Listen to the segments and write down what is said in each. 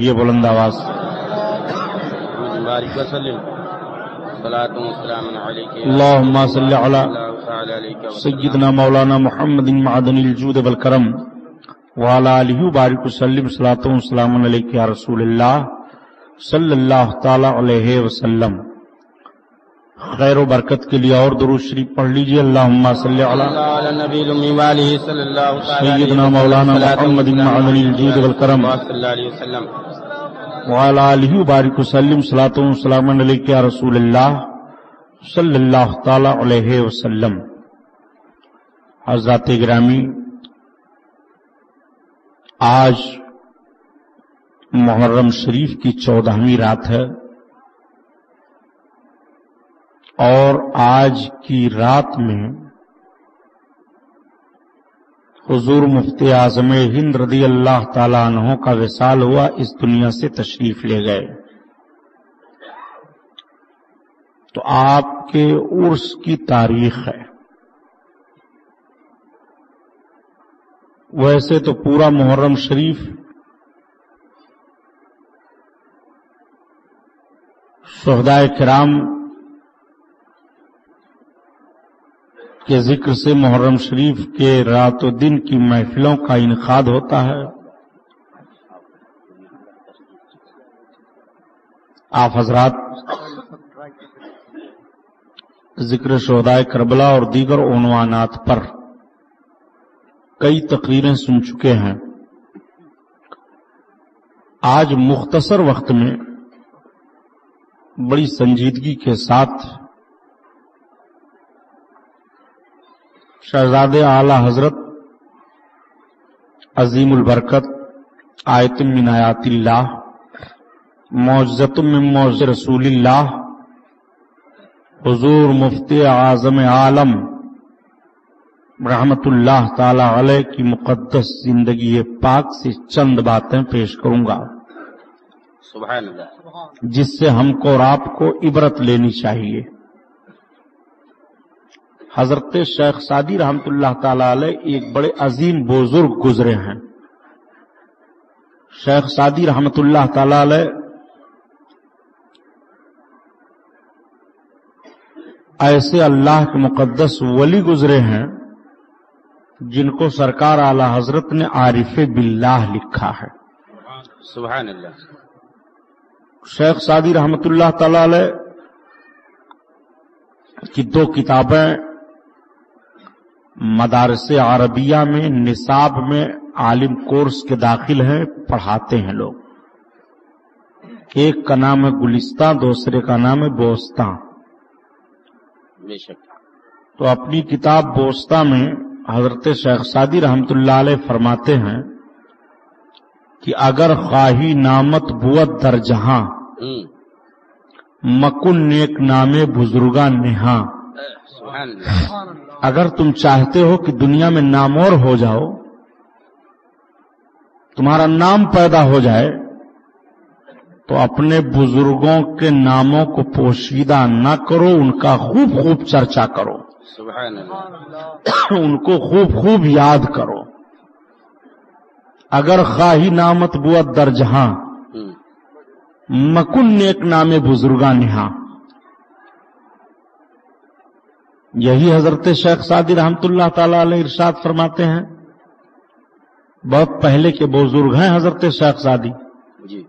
یہ بلند آواز اللہم صلی علی سیدنا مولانا محمد معدن الجود والکرم وعلی آلہ بارک وسلم صلاۃ و سلام علیک یا رسول اللہ صلی اللہ تعالی علیہ وسلم۔ خیر و برکت کے لیے اور درود شریف پڑھ لیجئے۔ اللہم صلی علی سیدنا مولانا محمد معدن الجود والکرم وعلی آلہ بارک وسلم صلاۃ و سلام علیک یا رسول اللہ صلی اللہ تعالی علیہ وسلم۔ حضرات گرامی، آج محرم شریف کی 14ویں رات ہے اور آج کی رات میں حضور مفتی اعظم ہند رضی اللہ تعالی عنہ کا وصال ہوا، اس دنیا سے تشریف لے گئے۔ تو آپ کے عرس کی تاریخ ہے۔ ویسے تو پورا محرم شریف شہدائے کرام کے ذکر سے محرم شریف کے رات و دن کی محفلوں کا انعقاد ہوتا ہے۔ آپ حضرات ذکر شہدائے کربلا اور دیگر عنوانات پر کئی تقریریں سن چکے ہیں۔ آج مختصر وقت میں بڑی سنجیدگی کے ساتھ شہزادے اعلی حضرت عظیم البرکت آیت من آیات اللہ معجزۃ من معجز رسول اللہ حضور مفتی اعظم عالم رحمت اللہ تعالی علیہ کی مقدس زندگی پاک سے چند باتیں پیش کروں گا، سبحان اللہ، جس سے ہم کو اور آپ کو عبرت لینی چاہیے۔ حضرت شیخ سعدی رحمت اللہ تعالی علیہ ایک بڑے عظیم بزرگ گزرے ہیں۔ شیخ سعدی رحمت اللہ تعالی علیہ ایسے اللہ کے مقدس ولی گزرے ہیں جن کو سرکار اعلی حضرت نے عارف باللہ لکھا ہے۔ سبحان اللہ۔ شیخ سعدی رحمت اللہ تعالی علیہ کی 2 کتابیں مدارس عربیہ میں نصاب میں عالم کورس کے داخل ہیں، پڑھاتے ہیں لوگ۔ ایک کا نام ہے گلستان، دوسرے کا نام ہے بوستان۔ بے شک۔ تو اپنی کتاب بوستان میں حضرت شیخ سعدی رحمت اللہ علیہ فرماتے ہیں کہ اگر خواہی نامت بوت در جہاں مکن نیک نامے بزرگاں نہاں۔ سبحان اللہ۔ اگر تم چاہتے ہو کہ دنیا میں نامور ہو جاؤ، تمہارا نام پیدا ہو جائے، تو اپنے بزرگوں کے ناموں کو پوشیدہ نہ کرو، ان کا خوب خوب چرچا کرو، سبحان اللہ، ان کو خوب خوب یاد کرو۔ اگر خواہی نامت بوت در جہاں مکن نیک نام بزرگاں نہاں۔ یہی حضرت شیخ سعدی رحمت اللہ تعالی علیہ ارشاد فرماتے ہیں۔ بہت پہلے کے بزرگ ہیں حضرت شیخ سعدی، جی،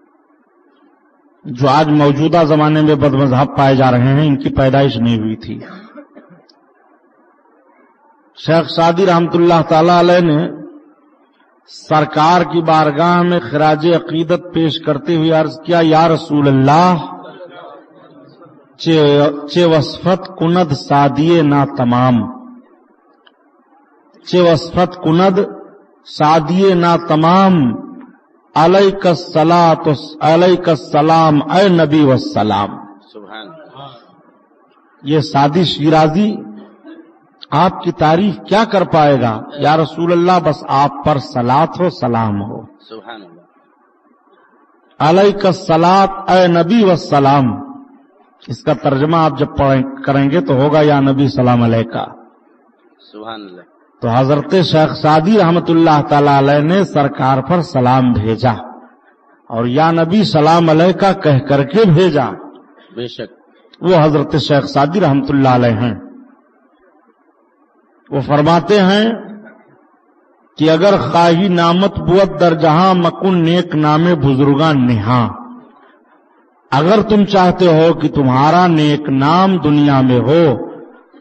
جو آج موجودہ زمانے میں بد مذہب پائے جا رہے ہیں، ان کی پیدائش نہیں ہوئی تھی۔ شیخ سعدی رحمت اللہ تعالی علیہ نے سرکار کی بارگاہ میں خراج عقیدت پیش کرتے ہوئے عرض کیا، یا رسول اللہ چه وصفت کند سعدی نا تمام، چه وصفت کند سعدی نا تمام، علیک السلام اے نبی والسلام۔ سبحان اللہ۔ یہ سعدی شیرازی آپ کی تعریف کیا کر پائے گا؟ یا رسول اللہ بس آپ پر صلاۃ ہو، سلام ہو۔ سبحان اللہ۔ علیک الصلاۃ اے نبی والسلام، اس کا ترجمہ آپ جب کریں گے تو ہوگا یا نبی سلام علیکہ۔ سبحان اللہ۔ تو حضرت شیخ سعدی رحمت اللہ تعالی علیہ نے سرکار پر سلام بھیجا اور یا نبی سلام علیکہ کہہ کر کے بھیجا، بے شک وہ حضرت شیخ سعدی رحمت اللہ علیہ ہیں۔ وہ فرماتے ہیں کہ اگر خواہی نامت بود در جہاں مکن نیک نام بزرگان نہاں، اگر تم چاہتے ہو کہ تمہارا نیک نام دنیا میں ہو،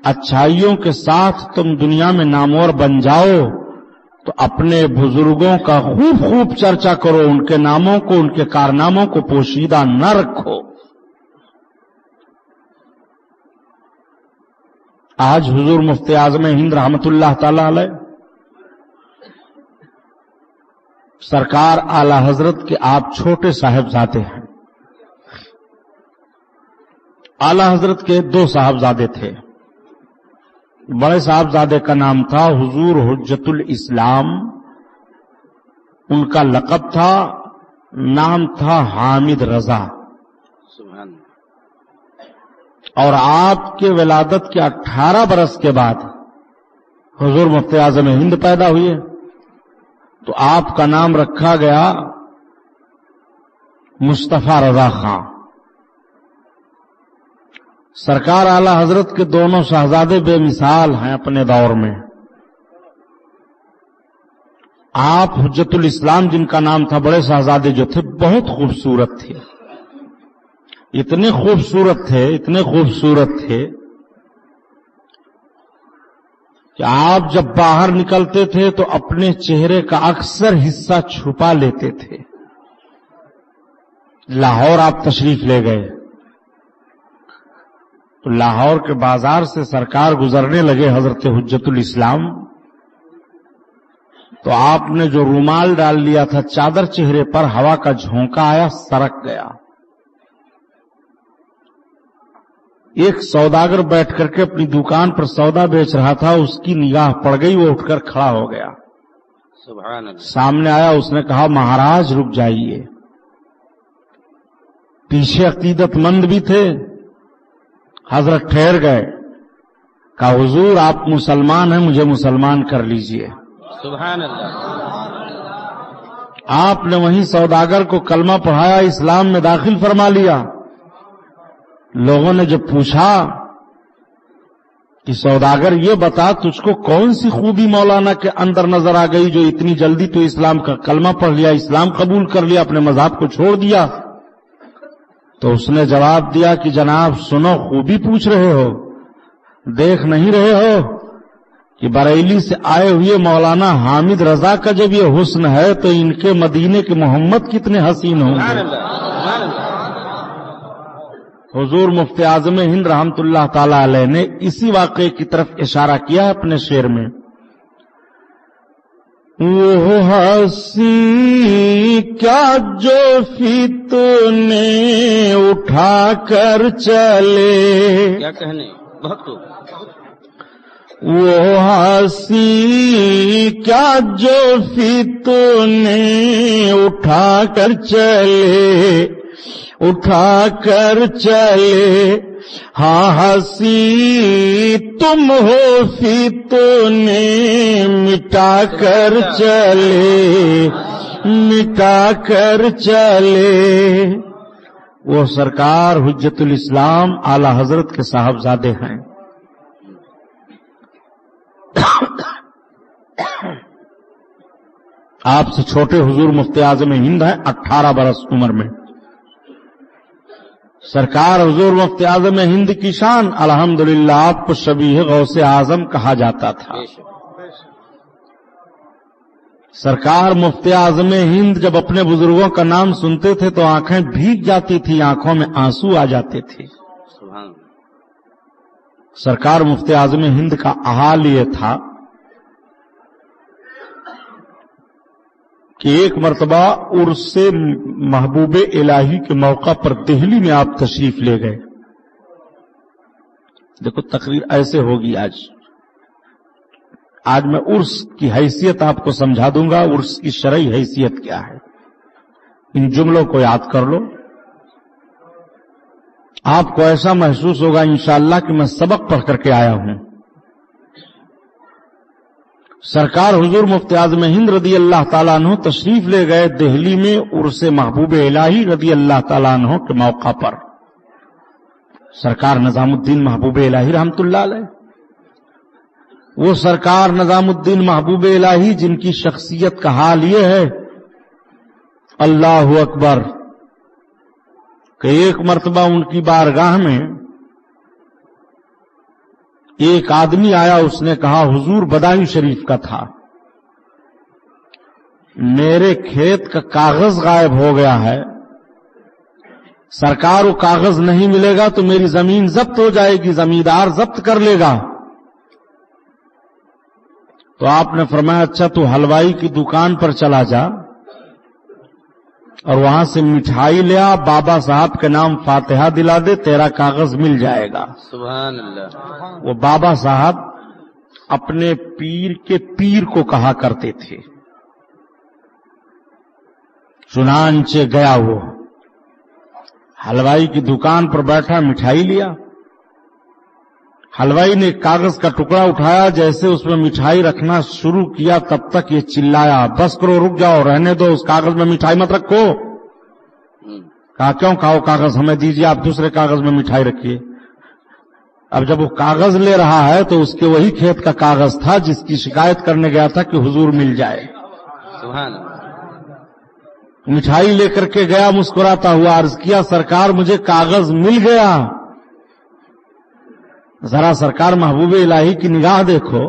اچھائیوں کے ساتھ تم دنیا میں نامور بن جاؤ، تو اپنے بزرگوں کا خوب خوب چرچا کرو، ان کے ناموں کو، ان کے کارناموں کو پوشیدہ نہ رکھو۔ آج حضور مفتی اعظم ہند رحمت اللہ تعالی علیہ سرکار اعلی حضرت کے آپ چھوٹے صاحبزادے ہیں۔ اعلی حضرت کے دو صاحبزادے تھے۔ بڑے صاحبزادے کا نام تھا حضور حجت الاسلام، ان کا لقب تھا، نام تھا حامد رضا، سبحان اور آپ کے ولادت کے 18 برس کے بعد حضور مفتی اعظم ہند پیدا ہوئے، تو آپ کا نام رکھا گیا مصطفیٰ رضا خان۔ سرکار اعلی حضرت کے دونوں شہزادے بے مثال ہیں اپنے دور میں۔ آپ حجت الاسلام جن کا نام تھا، بڑے شہزادے جو تھے بہت خوبصورت تھے، اتنے خوبصورت تھے، اتنے خوبصورت تھے کہ آپ جب باہر نکلتے تھے تو اپنے چہرے کا اکثر حصہ چھپا لیتے تھے۔ لاہور آپ تشریف لے گئے تو لاہور کے بازار سے سرکار گزرنے لگے حضرت حجت الاسلام، تو آپ نے جو رومال ڈال لیا تھا چادر چہرے پر، ہوا کا جھونکا آیا، سرک گیا۔ ایک سوداگر بیٹھ کر کے اپنی دکان پر سودا بیچ رہا تھا، اس کی نگاہ پڑ گئی، وہ اٹھ کر کھڑا ہو گیا، سبحان اللہ، سامنے آیا، اس نے کہا مہاراج رک جائیے۔ پیچھے عقیدت مند بھی تھے، حضرت ٹھہر گئے، کہا حضور آپ مسلمان ہیں، مجھے مسلمان کر لیجئے۔ سبحان اللہ، آپ نے وہیں سوداگر کو کلمہ پڑھایا، اسلام میں داخل فرما لیا۔ لوگوں نے جب پوچھا کہ سوداگر یہ بتا تجھ کو کون سی خوبی مولانا کے اندر نظر آ گئی جو اتنی جلدی تو اسلام کا کلمہ پڑھ لیا، اسلام قبول کر لیا، اپنے مذہب کو چھوڑ دیا؟ تو اس نے جواب دیا کہ جناب سنو، خوبی پوچھ رہے ہو، دیکھ نہیں رہے ہو کہ بریلی سے آئے ہوئے مولانا حامد رضا کا جب یہ حسن ہے تو ان کے مدینے کے محمد کتنے حسین ہوں سبحان گے۔ اللہ، سبحان اللہ، حضور مفتی اعظم ہند رحمت اللہ تعالی علیہ نے اسی واقعے کی طرف اشارہ کیا ہے اپنے شعر میں۔ وہ ہنسی کیا جو فتنے اٹھا کر چلے، کیا کہنے، بہت خوب، وہ ہنسی کیا جو فتنے اٹھا کر چلے، اٹھا کر چلے، ہاں ہنسی تم ہو فتنے مٹا کر چلے، مٹا کر چلے۔ وہ سرکار حجت الاسلام اعلی حضرت کے صاحبزادے ہیں۔ آپ سے چھوٹے حضور مفتی اعظم ہند ہیں، 18 برس عمر میں۔ سرکار حضور مفتی اعظم ہند کی شان الحمدللہ آپ کو شبیہ غوث اعظم کہا جاتا تھا۔ بے شک، سرکار مفتی اعظم ہند جب اپنے بزرگوں کا نام سنتے تھے تو آنکھیں بھیگ جاتی تھی، آنکھوں میں آنسو آ جاتے تھے۔ سبحان اللہ، سرکار مفتی اعظم ہند کا حال یہ تھا کہ ایک مرتبہ عرس محبوب الہی کے موقع پر دہلی میں آپ تشریف لے گئے۔ دیکھو تقریر ایسے ہوگی آج میں عرس کی حیثیت آپ کو سمجھا دوں گا، عرس کی شرعی حیثیت کیا ہے، ان جملوں کو یاد کر لو، آپ کو ایسا محسوس ہوگا انشاءاللہ کہ میں سبق پڑھ کر کے آیا ہوں۔ سرکار حضور مفتی اعظم ہند رضی اللہ تعالیٰ عنہ تشریف لے گئے دہلی میں عرس محبوب الہی رضی اللہ تعالیٰ عنہ کے موقع پر. سرکار نظام الدین محبوب الہی رحمت اللہ علیہ، وہ سرکار نظام الدین محبوب الہی جن کی شخصیت کا حال یہ ہے، اللہ اکبر، کہ ایک مرتبہ ان کی بارگاہ میں ایک آدمی آیا، اس نے کہا حضور بدایوں شریف کا تھا، میرے کھیت کا کاغذ غائب ہو گیا ہے، سرکار وہ کاغذ نہیں ملے گا تو میری زمین ضبط ہو جائے گی، زمیندار ضبط کر لے گا. تو آپ نے فرمایا اچھا تو حلوائی کی دکان پر چلا جا اور وہاں سے مٹھائی لے آ، بابا صاحب کے نام فاتحہ دلا دے، تیرا کاغذ مل جائے گا. سبحان اللہ. وہ بابا صاحب اپنے پیر کے پیر کو کہا کرتے تھے. چنانچہ گیا، وہ حلوائی کی دکان پر بیٹھا، مٹھائی لیا. حلوائی نے کاغذ کا ٹکڑا اٹھایا، جیسے اس میں مٹھائی رکھنا شروع کیا تب تک یہ چلایا بس کرو، رک جاؤ، رہنے دو، اس کاغذ میں مٹھائی مت رکھو. کہا کیوں؟ کہا کاغذ ہمیں دیجیے، آپ دوسرے کاغذ میں مٹھائی رکھیے. اب جب وہ کاغذ لے رہا ہے تو اس کے وہی کھیت کا کاغذ تھا جس کی شکایت کرنے گیا تھا کہ حضور مل جائے. سبحان اللہ. مٹھائی لے کر کے گیا، مسکراتا ہوا عرض کیا سرکار مجھے کاغذ مل گیا. ذرا سرکار محبوب الہی کی نگاہ دیکھو،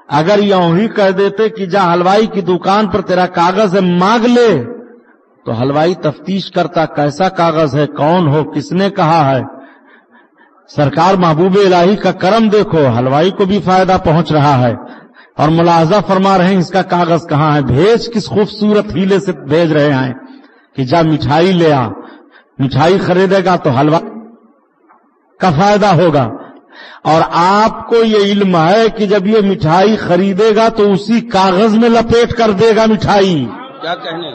اگر یوں ہی کہہ دیتے کہ جا حلوائی کی دکان پر تیرا کاغذ ہے مانگ لے، تو حلوائی تفتیش کرتا کیسا کاغذ ہے، کون ہو، کس نے کہا ہے. سرکار محبوب الہی کا کرم دیکھو، حلوائی کو بھی فائدہ پہنچ رہا ہے اور ملاحظہ فرما رہے ہیں اس کا کاغذ کہاں ہے. بھیج کس خوبصورت ہیلے سے بھیج رہے ہیں کہ جا مٹھائی لے آ، مٹھائی خریدے گا تو حلوا کا فائدہ ہوگا. اور آپ کو یہ علم ہے کہ جب یہ مٹھائی خریدے گا تو اسی کاغذ میں لپیٹ کر دے گا مٹھائی. کیا کہنے.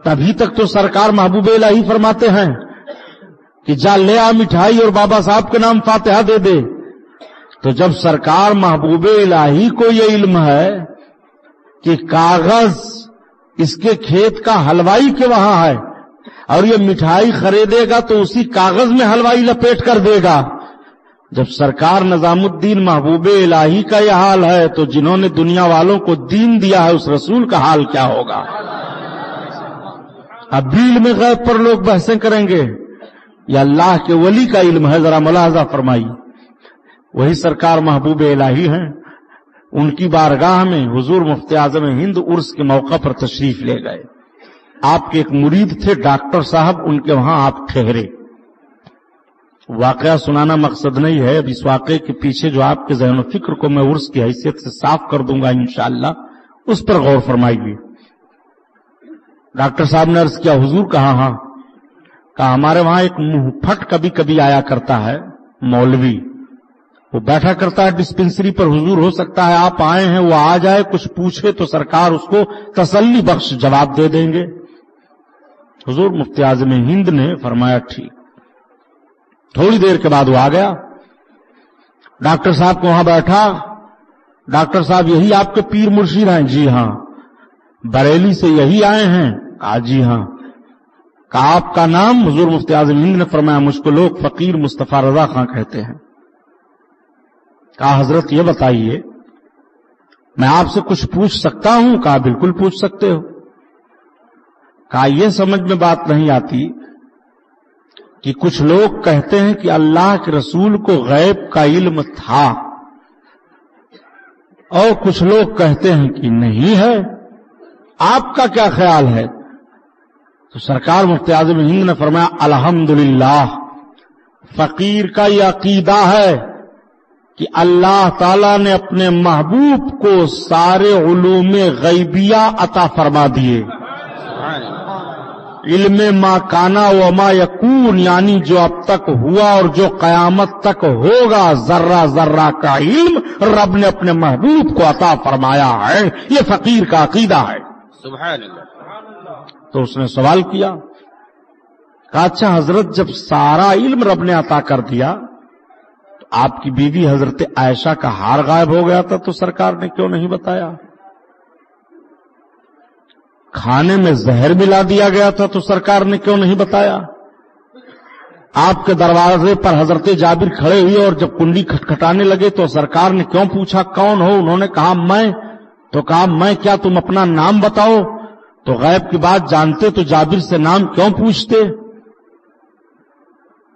تبھی تک تو سرکار محبوب الہی فرماتے ہیں کہ جا لے آ مٹھائی اور بابا صاحب کے نام فاتحہ دے دے. تو جب سرکار محبوب الہی کو یہ علم ہے کہ کاغذ اس کے کھیت کا حلوائی کے وہاں ہے اور یہ مٹھائی خریدے گا تو اسی کاغذ میں حلوائی لپیٹ کر دے گا، جب سرکار نظام الدین محبوب الہی کا یہ حال ہے تو جنہوں نے دنیا والوں کو دین دیا ہے اس رسول کا حال کیا ہوگا. اب بھی علم غیب پر لوگ بحثیں کریں گے، یہ اللہ کے ولی کا علم ہے. ذرا ملاحظہ فرمائیے، وہی سرکار محبوب الہی ہیں، ان کی بارگاہ میں حضور مفتی اعظم ہند عرس کے موقع پر تشریف لے گئے. آپ کے ایک مرید تھے ڈاکٹر صاحب، ان کے وہاں آپ ٹھہرے. واقعہ سنانا مقصد نہیں ہے، اب اس واقعے کے پیچھے جو آپ کے ذہن و فکر کو میں عرس کی حیثیت سے صاف کر دوں گا انشاءاللہ، اس پر غور فرمائیے. ڈاکٹر صاحب نے عرض کیا حضور کہاں؟ ہاں. کہا ہمارے وہاں ایک منہ پھٹ کبھی کبھی آیا کرتا ہے، مولوی، وہ بیٹھا کرتا ہے ڈسپنسری پر، حضور ہو سکتا ہے آپ آئے ہیں وہ آ جائے، کچھ پوچھے تو سرکار اس کو تسلی بخش جواب دے دیں گے. حضور مفتی اعظم ہند نے فرمایا ٹھیک. تھوڑی دیر کے بعد وہ آ گیا، ڈاکٹر صاحب کو وہاں بیٹھا. ڈاکٹر صاحب یہی آپ کے پیر مرشد ہیں؟ جی ہاں. بریلی سے یہی آئے ہیں؟ کہا جی ہاں. کہا آپ کا نام؟ حضور مفتی اعظم ہند نے فرمایا مجھ کو لوگ فقیر مصطفیٰ رضا خان کہتے ہیں. کہا حضرت یہ بتائیے میں آپ سے کچھ پوچھ سکتا ہوں؟ کہا بالکل پوچھ سکتے ہو. کہا یہ سمجھ میں بات نہیں آتی کہ کچھ لوگ کہتے ہیں کہ اللہ کے رسول کو غیب کا علم تھا اور کچھ لوگ کہتے ہیں کہ نہیں ہے، آپ کا کیا خیال ہے؟ تو سرکار مفتی اعظم ہند نے فرمایا الحمدللہ، فقیر کا یہ عقیدہ ہے کہ اللہ تعالیٰ نے اپنے محبوب کو سارے علوم غیبیہ عطا فرما دیے. علم ما کانا و ما یکون، یعنی جو اب تک ہوا اور جو قیامت تک ہوگا، ذرہ ذرہ کا علم رب نے اپنے محبوب کو عطا فرمایا ہے. یہ فقیر کا عقیدہ ہے. سبحان اللہ. تو اس نے سوال کیا، کہا اچھا حضرت جب سارا علم رب نے عطا کر دیا تو آپ کی بیوی حضرت عائشہ کا ہار غائب ہو گیا تھا تو سرکار نے کیوں نہیں بتایا؟ کھانے میں زہر ملا دیا گیا تھا تو سرکار نے کیوں نہیں بتایا؟ آپ کے دروازے پر حضرت جابر کھڑے ہوئے اور جب کنڈی کھٹکھٹانے لگے تو سرکار نے کیوں پوچھا کون ہو؟ انہوں نے کہا میں. تو کہا میں کیا، تم اپنا نام بتاؤ. تو غیب کی بات جانتے تو جابر سے نام کیوں پوچھتے؟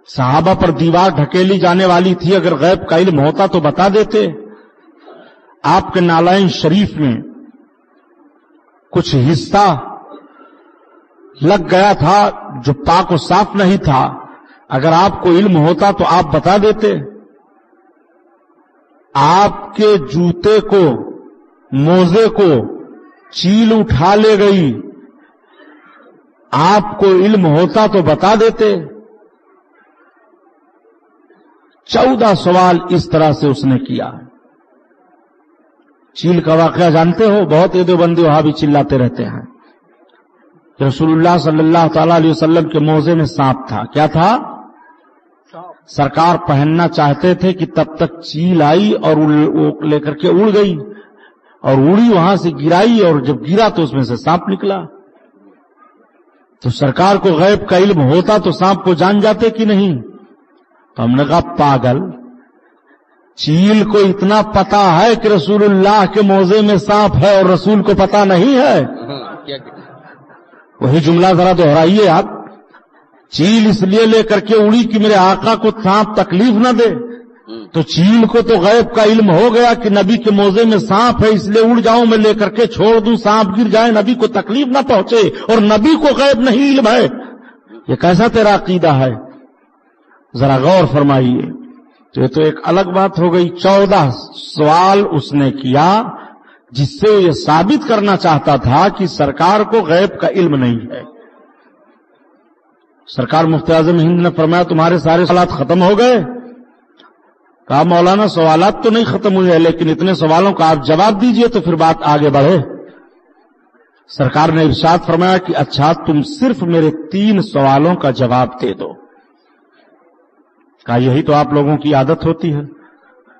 صحابہ پر دیوار ڈھکیلی جانے والی تھی، اگر غیب کا علم ہوتا تو بتا دیتے. آپ کے نالائن شریف میں کچھ حصہ لگ گیا تھا جو پاک و صاف نہیں تھا، اگر آپ کو علم ہوتا تو آپ بتا دیتے. آپ کے جوتے کو، موزے کو چیل اٹھا لے گئی، آپ کو علم ہوتا تو بتا دیتے. 14 سوال اس طرح سے اس نے کیا. چیل کا واقعہ جانتے ہو، بہت دیوبندی وہاں بھی چلاتے رہتے ہیں کہ رسول اللہ صلی اللہ تعالی علیہ وسلم کے موزے میں سانپ تھا. کیا تھا؟ سرکار پہننا چاہتے تھے کہ تب تک چیل آئی اور وہ لے کر کے اڑ گئی اور اڑی وہاں سے گرائی، اور جب گرا تو اس میں سے سانپ نکلا. تو سرکار کو غیب کا علم ہوتا تو سانپ کو جان جاتے کہ نہیں؟ تو ہم نے کہا پاگل، چیل کو اتنا پتا ہے کہ رسول اللہ کے موزے میں سانپ ہے اور رسول کو پتا نہیں ہے. وہی جملہ ذرا دوہرائیے آپ. چیل اس لیے لے کر کے اڑی کہ میرے آقا کو سانپ تکلیف نہ دے، تو چیل کو تو غیب کا علم ہو گیا کہ نبی کے موزے میں سانپ ہے، اس لیے اڑ جاؤں میں لے کر کے چھوڑ دوں، سانپ گر جائے، نبی کو تکلیف نہ پہنچے، اور نبی کو غیب نہیں علم ہے. یہ کیسا تیرا عقیدہ ہے؟ ذرا غور فرمائیے. تو یہ تو ایک الگ بات ہو گئی. 14 سوال اس نے کیا جس سے وہ یہ ثابت کرنا چاہتا تھا کہ سرکار کو غیب کا علم نہیں ہے. سرکار مفتی اعظم ہند نے فرمایا تمہارے سارے سوالات ختم ہو گئے؟ کہا مولانا سوالات تو نہیں ختم ہوئے ہیں، لیکن اتنے سوالوں کا آپ جواب دیجئے تو پھر بات آگے بڑھے. سرکار نے ارشاد فرمایا کہ اچھا تم صرف میرے 3 سوالوں کا جواب دے دو. کہا یہی تو آپ لوگوں کی عادت ہوتی ہے،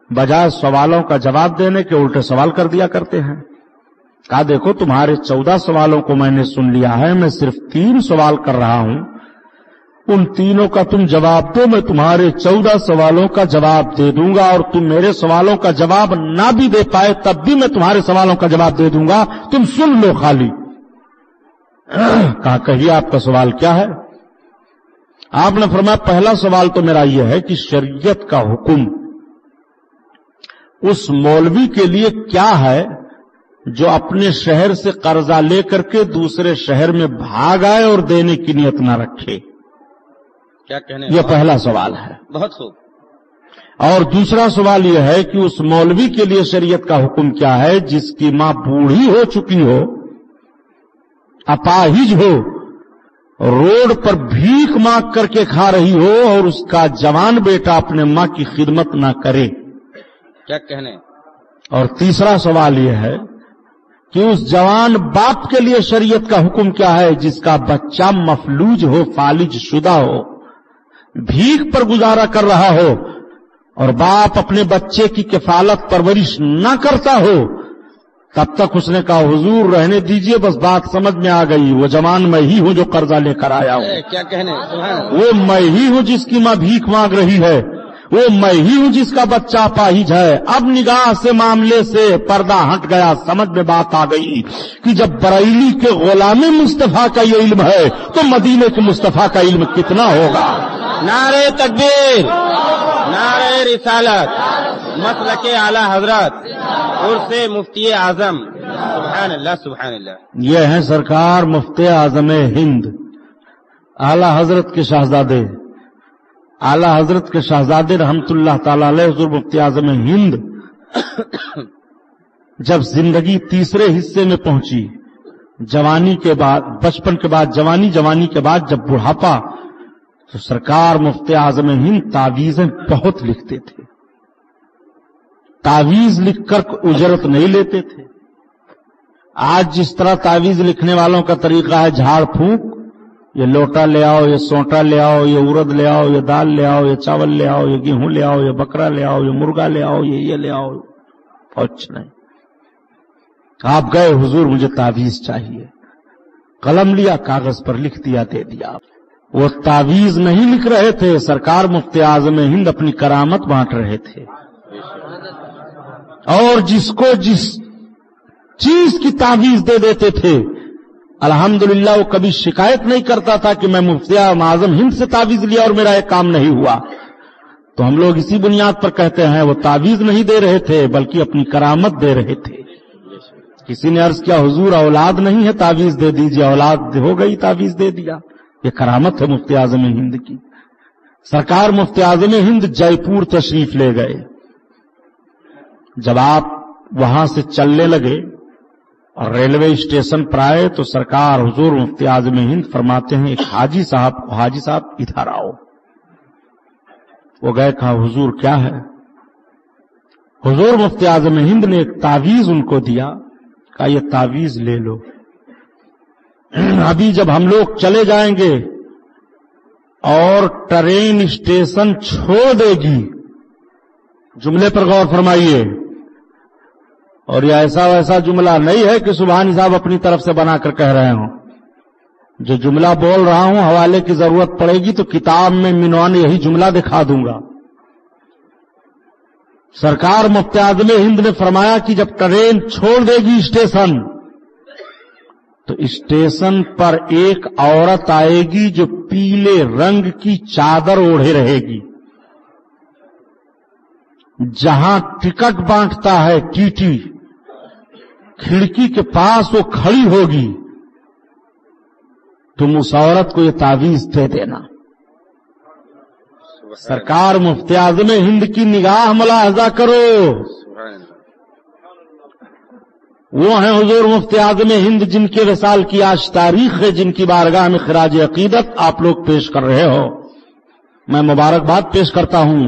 بجائے سوالوں کا جواب دینے کے الٹے سوال کر دیا کرتے ہیں. کہا دیکھو تمہارے 14 سوالوں کو میں نے سن لیا ہے، میں صرف 3 سوال کر رہا ہوں، ان تینوں کا تم جواب دو، میں تمہارے 14 سوالوں کا جواب دے دوں گا، اور تم میرے سوالوں کا جواب نہ بھی دے پائے تب بھی میں تمہارے سوالوں کا جواب دے دوں گا، تم سن لو خالی. کہا کہیے آپ کا سوال کیا ہے؟ آپ نے فرمایا پہلا سوال تو میرا یہ ہے کہ شریعت کا حکم اس مولوی کے لیے کیا ہے جو اپنے شہر سے قرضہ لے کر کے دوسرے شہر میں بھاگ آئے اور دینے کی نیت نہ رکھے؟ کیا کہنے؟ یہ پہلا سوال ہے. بہت خوب. اور دوسرا سوال یہ ہے کہ اس مولوی کے لیے شریعت کا حکم کیا ہے جس کی ماں بوڑھی ہو چکی ہو، اپاہج ہو، روڈ پر بھیک مانگ کر کے کھا رہی ہو، اور اس کا جوان بیٹا اپنے ماں کی خدمت نہ کرے. کیا کہنے؟ اور تیسرا سوال یہ ہے کہ اس جوان باپ کے لیے شریعت کا حکم کیا ہے جس کا بچہ مفلوج ہو، فالج شدہ ہو، بھیک پر گزارا کر رہا ہو، اور باپ اپنے بچے کی کفالت پرورش نہ کرتا ہو. تب تک اس نے کہا حضور رہنے دیجئے، بس بات سمجھ میں آ گئی، وہ جوان میں ہی ہوں جو قرضہ لے کر آیا ہوں، کیا کہنے؟ وہ میں ہی ہوں جس کی ماں بھیک مانگ رہی ہے، وہ میں ہی ہوں جس کا بچہ اپاہج ہے. اب نگاہ سے معاملے سے پردہ ہٹ گیا، سمجھ میں بات آ گئی کہ جب بریلی کے غلام مصطفیٰ کا یہ علم ہے تو مدینے کے مصطفیٰ کا علم کتنا ہوگا. نعرہ تکبیر، نعرہ رسالت، مسلک اعلی حضرت، عرص مفتی اعظم. سبحان اللہ سبحان اللہ. یہ ہیں سرکار مفتی اعظم ہند، اعلی حضرت کے شہزادے، اعلی حضرت کے شہزادے رحمت اللہ تعالی علیہ حضور مفتی اعظم ہند. جب زندگی تیسرے حصے میں پہنچی، جوانی کے بعد، بچپن کے بعد جوانی، جوانی کے بعد جب بڑھاپا، تو سرکار مفتی اعظم ہند تعویذیں بہت لکھتے تھے. تعویذ لکھ کر اجرت نہیں لیتے تھے. آج جس طرح تعویذ لکھنے والوں کا طریقہ ہے جھاڑ پھونک، یہ لوٹا لے آؤ، یہ سونٹا لے آؤ، یہ ارد لے آؤ، یہ دال لے آؤ، یہ چاول لے آؤ، یہ گیہوں لے آؤ، یہ بکرا لے آؤ، یہ مرغا لے آؤ، یہ لے آؤ، کچھ نہیں. آپ گئے حضور مجھے تعویذ چاہیے، قلم لیا کاغذ پر لکھ دیا دے دیا. وہ تعویذ نہیں لکھ رہے تھے، سرکار مفتی اعظم ہند اپنی کرامت بانٹ رہے تھے. اور جس کو جس چیز کی تعویذ دے دیتے تھے الحمدللہ وہ کبھی شکایت نہیں کرتا تھا کہ میں مفتی اعظم ہند سے تعویذ لیا اور میرا یہ کام نہیں ہوا. تو ہم لوگ اسی بنیاد پر کہتے ہیں وہ تعویذ نہیں دے رہے تھے بلکہ اپنی کرامت دے رہے تھے. کسی نے عرض کیا حضور اولاد نہیں ہے تعویذ دے دیجیے، اولاد ہو گئی تعویذ دے دیا. یہ کرامت ہے مفتی اعظم ہند کی. سرکار مفتی اعظم ہند جے پور تشریف لے گئے. جب آپ وہاں سے چلنے لگے اور ریلوے اسٹیشن پر آئے تو سرکار حضور مفتی اعظم ہند فرماتے ہیں ایک حاجی صاحب ادھر آؤ. وہ گئے، کہا حضور کیا ہے؟ حضور مفتی اعظم ہند نے ایک تعویذ ان کو دیا، کہا یہ تعویذ لے لو. ابھی جب ہم لوگ چلے جائیں گے اور ٹرین اسٹیشن چھوڑ دے گی، جملے پر غور فرمائیے، اور یہ ایسا ویسا جملہ نہیں ہے کہ سبحانی صاحب اپنی طرف سے بنا کر کہہ رہے ہوں. جو جملہ بول رہا ہوں حوالے کی ضرورت پڑے گی تو کتاب میں منوان یہی جملہ دکھا دوں گا. سرکار مفتی اعظم ہند نے فرمایا کہ جب ٹرین چھوڑ دے گی اسٹیشن تو اسٹیشن پر ایک عورت آئے گی جو پیلے رنگ کی چادر اوڑھے رہے گی. جہاں ٹکٹ بانٹتا ہے ٹی ٹی کھڑکی کے پاس وہ کھڑی ہوگی، تم اس عورت کو یہ تعویذ دے دینا. سرکار مفتی اعظم ہند کی نگاہ ملاحظہ کرو. وہ ہیں حضور مفتی اعظم ہند جن کے وصال کی آج تاریخ ہے، جن کی بارگاہ میں خراج عقیدت آپ لوگ پیش کر رہے ہو. میں مبارکباد پیش کرتا ہوں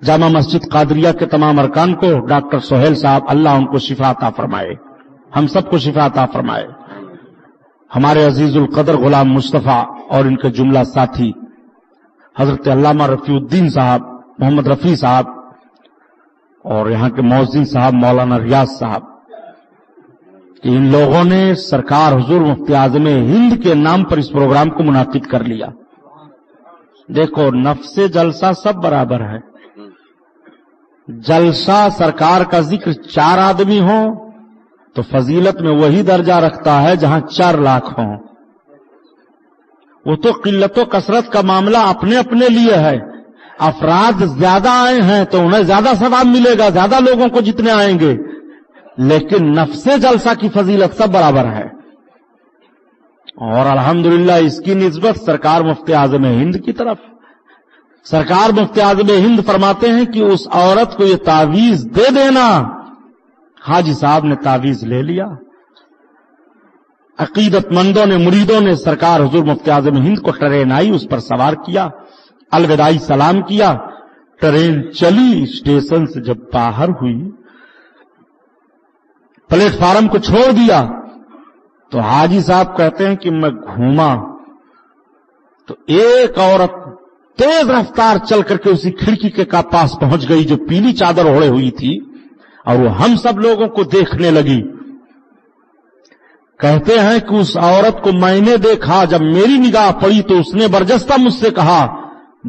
جامع مسجد قادریہ کے تمام ارکان کو. ڈاکٹر سہیل صاحب اللہ ان کو شفا عطا فرمائے، ہم سب کو شفا عطا فرمائے. ہمارے عزیز القدر غلام مصطفیٰ اور ان کے جملہ ساتھی حضرت علامہ رفیع الدین صاحب، محمد رفیع صاحب اور یہاں کے مؤذن صاحب مولانا ریاض صاحب، ان لوگوں نے سرکار حضور مفتی اعظم ہند کے نام پر اس پروگرام کو منعقد کر لیا. دیکھو نفس جلسہ سب برابر ہے. جلسہ سرکار کا ذکر 4 آدمی ہوں تو فضیلت میں وہی درجہ رکھتا ہے جہاں 4 لاکھ ہوں. وہ تو قلت و کثرت کا معاملہ اپنے اپنے لیے ہے. افراد زیادہ آئے ہیں تو انہیں زیادہ ثواب ملے گا، زیادہ لوگوں کو جتنے آئیں گے، لیکن نفس جلسہ کی فضیلت سب برابر ہے. اور الحمدللہ اس کی نسبت سرکار مفتی اعظم ہند کی طرف. سرکار مفتی اعظم ہند فرماتے ہیں کہ اس عورت کو یہ تعویذ دے دینا. حاجی صاحب نے تعویذ لے لیا. عقیدت مندوں نے، مریدوں نے سرکار حضور مفتی اعظم ہند کو ٹرین آئی، اس پر سوار کیا، الوداعی سلام کیا. ٹرین چلی، اسٹیشن سے جب باہر ہوئی، پلیٹ فارم کو چھوڑ دیا تو حاجی صاحب کہتے ہیں کہ میں گھوما تو ایک عورت تیز رفتار چل کر کے اسی کھڑکی کے پاس پہنچ گئی جو پیلی چادر اوڑھے ہوئی تھی، اور وہ ہم سب لوگوں کو دیکھنے لگی. کہتے ہیں کہ اس عورت کو میں نے دیکھا، جب میری نگاہ پڑی تو اس نے برجستہ مجھ سے کہا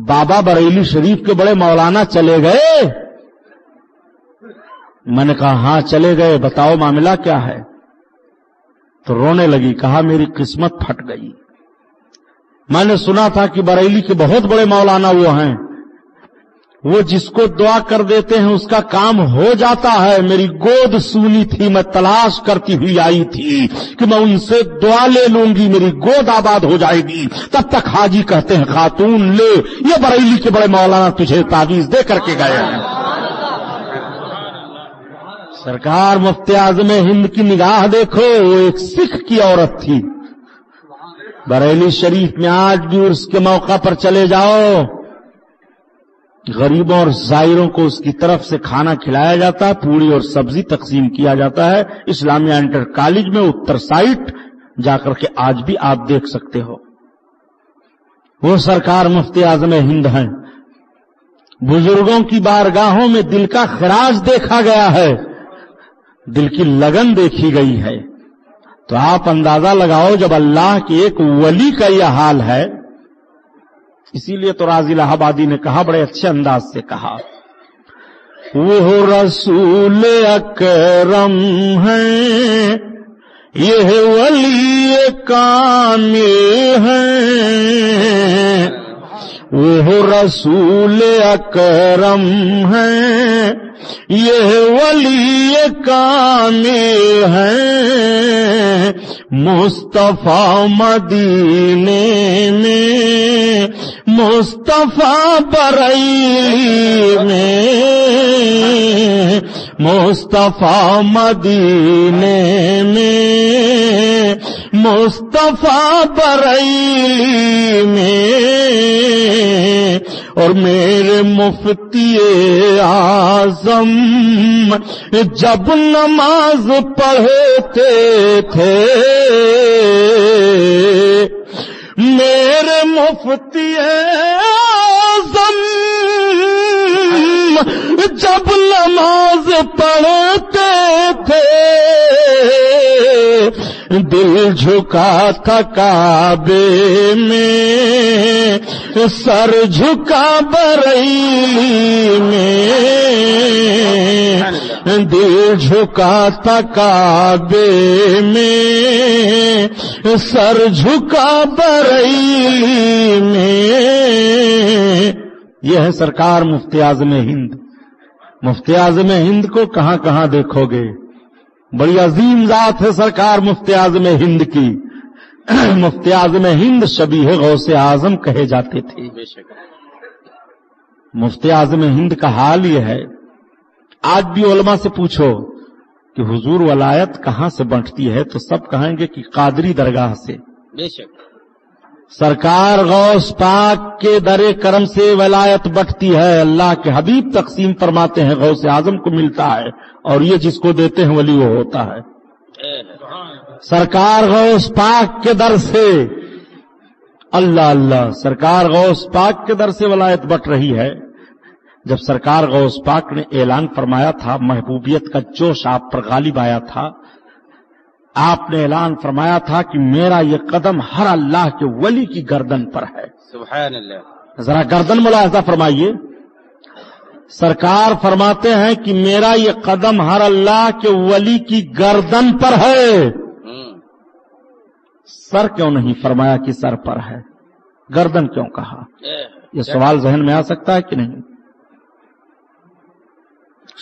بابا بریلی شریف کے بڑے مولانا چلے گئے؟ میں نے کہا ہاں چلے گئے، بتاؤ معاملہ کیا ہے؟ تو رونے لگی، کہا میری قسمت پھٹ گئی. میں نے سنا تھا کہ بریلی کے بہت بڑے مولانا وہ ہیں، وہ جس کو دعا کر دیتے ہیں اس کا کام ہو جاتا ہے. میری گود سونی تھی، میں تلاش کرتی ہوئی آئی تھی کہ میں ان سے دعا لے لوں گی، میری گود آباد ہو جائے گی. تب تک حاجی کہتے ہیں خاتون لے، یہ بریلی کے بڑے مولانا تجھے تعویذ دے کر کے گئے ہیں. سرکار مفتی اعظم ہند کی نگاہ دیکھو، وہ ایک سکھ کی عورت تھی. بریلی شریف میں آج بھی عرس کے موقع پر چلے جاؤ، غریبوں اور زائروں کو اس کی طرف سے کھانا کھلایا جاتا ہے، پوری اور سبزی تقسیم کیا جاتا ہے. اسلامیہ انٹر کالج میں اتر سائٹ جا کر کے آج بھی آپ دیکھ سکتے ہو. وہ سرکار مفتی اعظم ہند ہیں. بزرگوں کی بارگاہوں میں دل کا خراج دیکھا گیا ہے، دل کی لگن دیکھی گئی ہے. تو آپ اندازہ لگاؤ جب اللہ کے ایک ولی کا یہ حال ہے. اسی لیے تو راضی الہ آبادی نے کہا، بڑے اچھے انداز سے کہا، وہ رسول اکرم ہیں، یہ ولی کامل ہیں. وہ رسول اکرم ہیں، یہ ولی کامل ہیں. مصطفیٰ مدینے میں، مصطفیٰ بریلی میں، مصطفیٰ مدینے میں، مصطفیٰ بریلی میں. اور میرے مفتی اعظم جب نماز پڑھتے تھے، میرے مفتی اعظم جب نماز پڑھتے تھے، دل جھکا تھا کعبے میں، سر جھکا بریلی میں. دل جھکا تھا کعبے میں، سر جھکا بریلی میں. یہ ہے سرکار مفتی اعظم ہند. مفتی اعظم ہند کو کہاں کہاں دیکھو گے. بڑی عظیم ذات ہے سرکار مفتی اعظم ہند کی. مفتی اعظم ہند شبیہ غوث اعظم کہے جاتے تھے. مفتی اعظم ہند کا حال یہ ہے، آج بھی علماء سے پوچھو کہ حضور ولایت کہاں سے بنٹتی ہے تو سب کہیں گے کہ قادری درگاہ سے. بے شک سرکار غوث پاک کے در کرم سے ولایت بٹتی ہے. اللہ کے حبیب تقسیم فرماتے ہیں، غوث اعظم کو ملتا ہے، اور یہ جس کو دیتے ہیں ولی وہ ہوتا ہے. سرکار غوث پاک کے در سے، اللہ اللہ، سرکار غوث پاک کے در سے ولایت بٹ رہی ہے. جب سرکار غوث پاک نے اعلان فرمایا تھا، محبوبیت کا جوش آپ پر غالب آیا تھا، آپ نے اعلان فرمایا تھا کہ میرا یہ قدم ہر اللہ کے ولی کی گردن پر ہے. سبحان اللہ. ذرا گردن ملاحظہ فرمائیے. سرکار فرماتے ہیں کہ میرا یہ قدم ہر اللہ کے ولی کی گردن پر ہے. سر کیوں نہیں فرمایا کہ سر پر ہے، گردن کیوں کہا؟ یہ سوال ذہن میں آ سکتا ہے کہ نہیں؟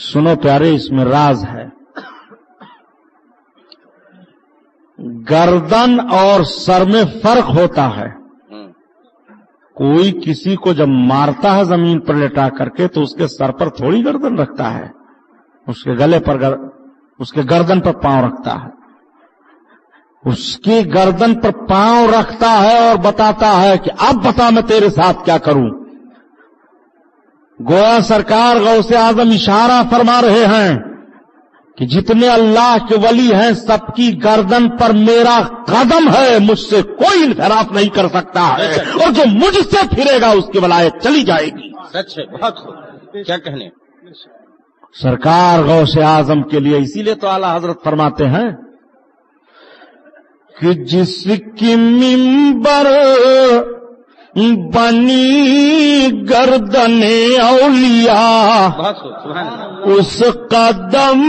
سنو پیارے، اس میں راز ہے. گردن اور سر میں فرق ہوتا ہے. کوئی کسی کو جب مارتا ہے زمین پر لٹا کر کے تو اس کے سر پر تھوڑی گردن رکھتا ہے، اس کے گلے پر اس کے گردن پر پاؤں رکھتا ہے. اس کی گردن پر پاؤں رکھتا ہے اور بتاتا ہے کہ اب بتا میں تیرے ساتھ کیا کروں. گویا سرکار غوث اعظم اشارہ فرما رہے ہیں کہ جتنے اللہ کے ولی ہیں سب کی گردن پر میرا قدم ہے، مجھ سے کوئی انحراف نہیں کر سکتا ہے، اور جو مجھ سے پھرے گا اس کی ولایت چلی جائے گی. سچ ہے، بہت خوب، کیا کہنے. سرکار غوث اعظم کے لیے اسی لیے تو اعلیٰ حضرت فرماتے ہیں کہ جس کی منبر بنی گردن اولیاء، اس قدم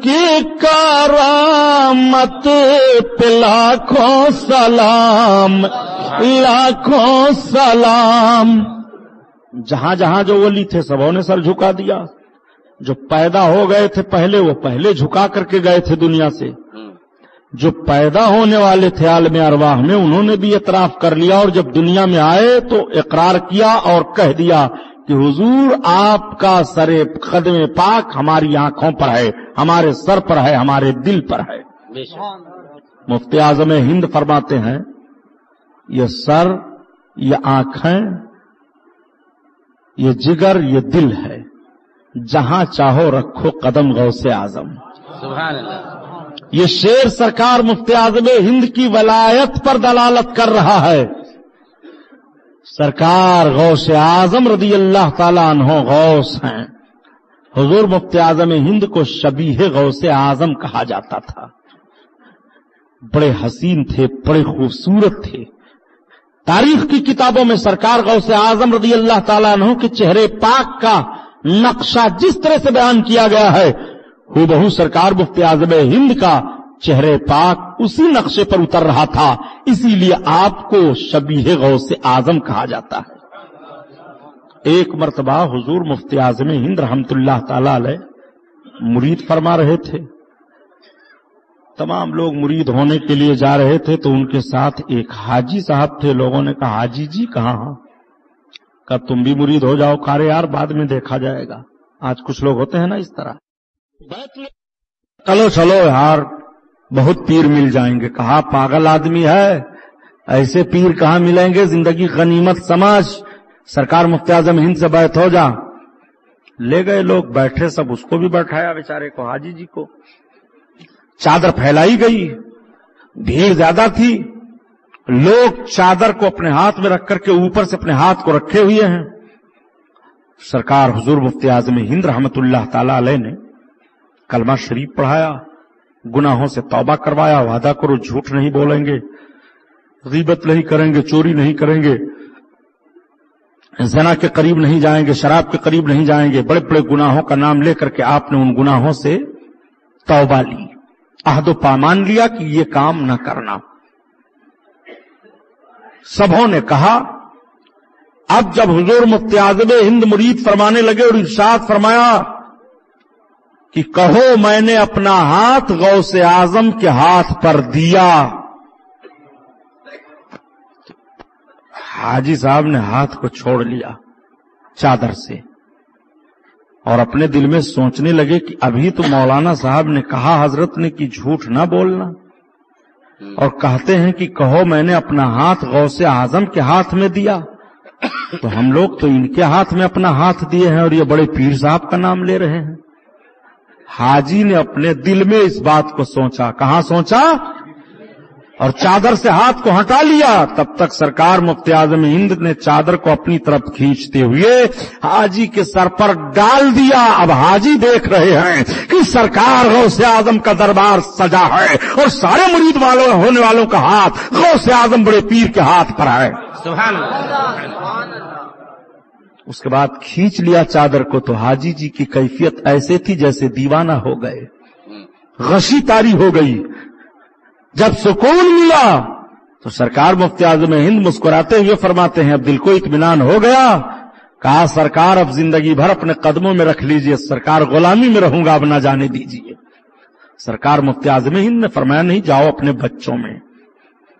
کی کرامت پہ لاکھوں سلام، لاکھوں سلام. جہاں جہاں جو ولی تھے سبوں نے سر جھکا دیا. جو پیدا ہو گئے تھے پہلے، وہ پہلے جھکا کر کے گئے تھے دنیا سے. جو پیدا ہونے والے تھے عالم ارواح میں، انہوں نے بھی اعتراف کر لیا، اور جب دنیا میں آئے تو اقرار کیا اور کہہ دیا کہ حضور آپ کا سر قدم پاک ہماری آنکھوں پر ہے، ہمارے سر پر ہے، ہمارے دل پر ہے. مفتی اعظم ہند فرماتے ہیں یہ سر، یہ آنکھیں، یہ جگر، یہ دل ہے، جہاں چاہو رکھو قدم غوث اعظم. سبحان اللہ. یہ شعر سرکار مفتی اعظم ہند کی ولایت پر دلالت کر رہا ہے سرکار غوث اعظم رضی اللہ تعالیٰ عنہ غوث ہیں. حضور مفتی اعظم ہند کو شبیہ غوث اعظم کہا جاتا تھا. بڑے حسین تھے، بڑے خوبصورت تھے. تاریخ کی کتابوں میں سرکار غوث اعظم رضی اللہ تعالیٰ عنہ کے چہرے پاک کا نقشہ جس طرح سے بیان کیا گیا ہے، ہو سرکار مفتی اعظم ہند کا چہرے پاک اسی نقشے پر اتر رہا تھا. اسی لیے آپ کو شبیہ غوث اعظم کہا جاتا ہے. ایک مرتبہ حضور مفتی اعظم ہند رحمت اللہ تعالی علیہ مرید فرما رہے تھے. تمام لوگ مرید ہونے کے لیے جا رہے تھے تو ان کے ساتھ ایک حاجی صاحب تھے. لوگوں نے کہا حاجی جی کہاں؟ کہا تم بھی مرید ہو جاؤ. کہا یار بعد میں دیکھا جائے گا. آج کچھ لوگ ہوتے ہیں نا اس طرح، چلو چلو یار بہت پیر مل جائیں گے. کہا پاگل آدمی ہے، ایسے پیر کہاں ملیں گے، زندگی غنیمت سمجھ، سرکار مفتی اعظم ہند سے بیعت ہو جا. لے گئے لوگ، بیٹھے سب، اس کو بھی بیٹھایا بیچارے کو، حاجی جی کو. چادر پھیلائی گئی، بھیڑ زیادہ تھی، لوگ چادر کو اپنے ہاتھ میں رکھ کر کے اوپر سے اپنے ہاتھ کو رکھے ہوئے ہیں. سرکار حضور مفتی اعظم ہند رحمت اللہ تعالی علیہ نے کلمہ شریف پڑھایا، گناہوں سے توبہ کروایا. وعدہ کرو جھوٹ نہیں بولیں گے، غیبت نہیں کریں گے، چوری نہیں کریں گے، زنا کے قریب نہیں جائیں گے، شراب کے قریب نہیں جائیں گے. بڑے بڑے گناہوں کا نام لے کر کے آپ نے ان گناہوں سے توبہ لی، عہد و پیمان لیا کہ یہ کام نہ کرنا. سبوں نے کہا. اب جب حضور مفتی اعظم ہند مرید فرمانے لگے اور ارشاد فرمایا کہ کہو میں نے اپنا ہاتھ غوث اعظم کے ہاتھ پر دیا. حاجی صاحب نے ہاتھ کو چھوڑ لیا چادر سے اور اپنے دل میں سوچنے لگے کہ ابھی تو مولانا صاحب نے کہا حضرت نے کہ جھوٹ نہ بولنا، اور کہتے ہیں کہ کہو میں نے اپنا ہاتھ غوث اعظم کے ہاتھ میں دیا، تو ہم لوگ تو ان کے ہاتھ میں اپنا ہاتھ دیے ہیں اور یہ بڑے پیر صاحب کا نام لے رہے ہیں. حاجی نے اپنے دل میں اس بات کو سوچا. کہاں سوچا؟ اور چادر سے ہاتھ کو ہٹا لیا. تب تک سرکار مفتی اعظم ہند نے چادر کو اپنی طرف کھینچتے ہوئے حاجی کے سر پر ڈال دیا. اب حاجی دیکھ رہے ہیں کہ سرکار غوث اعظم کا دربار سجا ہے اور سارے مرید والوں ہونے والوں کا ہاتھ غوث اعظم بڑے پیر کے ہاتھ پر ہے. سبحان اللہ. اس کے بعد کھینچ لیا چادر کو تو حاجی جی کی کیفیت ایسے تھی جیسے دیوانہ ہو گئے، غشی طاری ہو گئی. جب سکون ملا تو سرکار مفتی اعظم ہند مسکراتے ہوئے فرماتے ہیں اب دل کو اطمینان ہو گیا. کہا سرکار اب زندگی بھر اپنے قدموں میں رکھ لیجئے، سرکار غلامی میں رہوں گا، اب نہ جانے دیجئے. سرکار مفتی اعظم ہند نے فرمایا نہیں، جاؤ اپنے بچوں میں.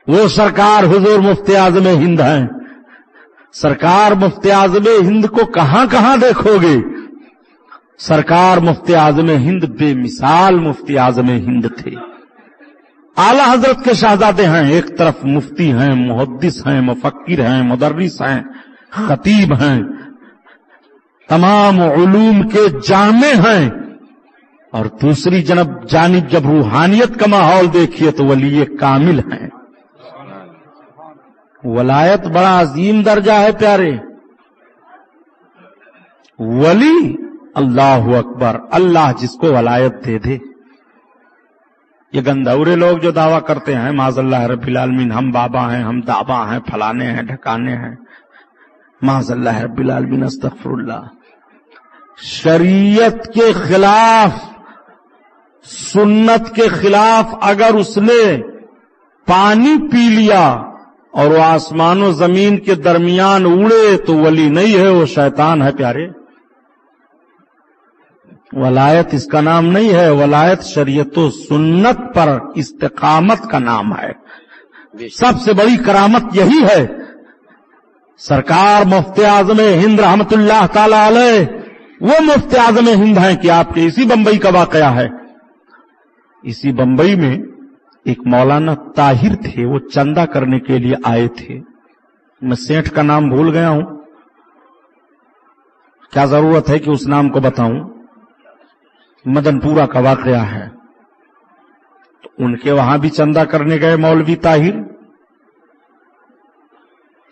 وہ سرکار حضور مفتی اعظم ہند ہیں. سرکار مفتی اعظم ہند کو کہاں کہاں دیکھو گے. سرکار مفتی اعظم ہند بے مثال مفتی اعظم ہند تھے. اعلی حضرت کے شہزادے ہیں، ایک طرف مفتی ہیں، محدث ہیں، مفکر ہیں، مدرس ہیں، خطیب ہیں، تمام علوم کے جامع ہیں، اور دوسری جانب جب روحانیت کا ماحول دیکھیے تو ولی کامل ہیں. ولایت بڑا عظیم درجہ ہے پیارے. ولی اللہ اکبر، اللہ جس کو ولایت دے دے. یہ گندھورے لوگ جو دعویٰ کرتے ہیں معاذ اللہ رب العالمین ہم بابا ہیں، ہم دابا ہیں، پھلانے ہیں، ڈھکانے ہیں، معاذ اللہ رب العالمین استغفر اللہ. شریعت کے خلاف، سنت کے خلاف اگر اس نے پانی پی لیا اور وہ آسمان و زمین کے درمیان اڑے تو ولی نہیں ہے، وہ شیطان ہے پیارے. ولایت اس کا نام نہیں ہے، ولایت شریعت و سنت پر استقامت کا نام ہے. سب سے بڑی کرامت یہی ہے. سرکار مفتی اعظم ہند رحمت اللہ تعالی علیہ وہ مفتی اعظم ہند ہیں کہ آپ کے اسی بمبئی کا واقعہ ہے. اسی بمبئی میں ایک مولانا طاہر تھے، وہ چندہ کرنے کے لیے آئے تھے. میں سیٹھ کا نام بھول گیا ہوں، کیا ضرورت ہے کہ اس نام کو بتاؤں؟ مدن پورہ کا واقعہ ہے. تو ان کے وہاں بھی چندہ کرنے گئے مولوی طاہر.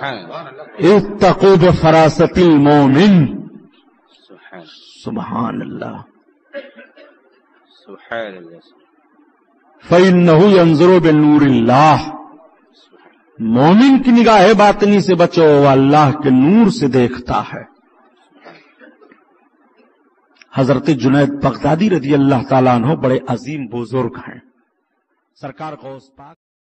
سبحان اللہ اتقوا بفراست المومن. سبحان سبحان اللہ. سبحان اللہ فإنه ينظر بنور اللہ. مومن کی نگاہ باطنی سے بچو، وہ اللہ کے نور سے دیکھتا ہے. حضرت جنید بغدادی رضی اللہ تعالیٰ عنہ بڑے عظیم بزرگ ہیں. سرکار غوث پاک